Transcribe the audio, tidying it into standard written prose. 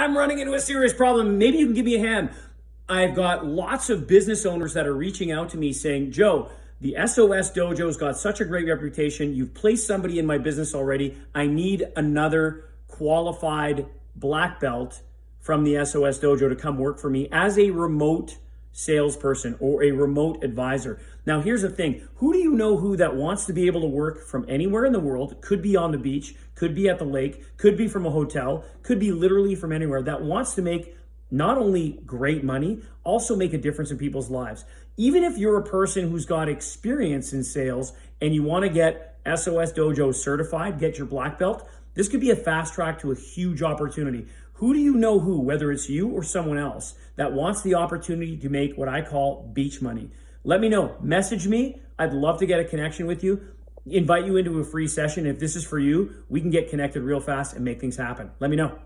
I'm running into a serious problem. Maybe you can give me a hand. I've got lots of business owners that are reaching out to me saying, Joe, the SOS Dojo's got such a great reputation. You've placed somebody in my business already. I need another qualified black belt from the SOS Dojo to come work for me as a remote salesperson or a remote advisor. Now, here's the thing. Who do you know who that wants to be able to work from anywhere in the world? Could be on the beach, could be at the lake, could be from a hotel, could be literally from anywhere, that wants to make not only great money, also make a difference in people's lives. Even if you're a person who's got experience in sales and you want to get SOS Dojo certified, get your black belt, this could be a fast track to a huge opportunity. Who do you know who, whether it's you or someone else, that wants the opportunity to make what I call beach money? Let me know. Message me. I'd love to get a connection with you. Invite you into a free session. If this is for you, we can get connected real fast and make things happen. Let me know.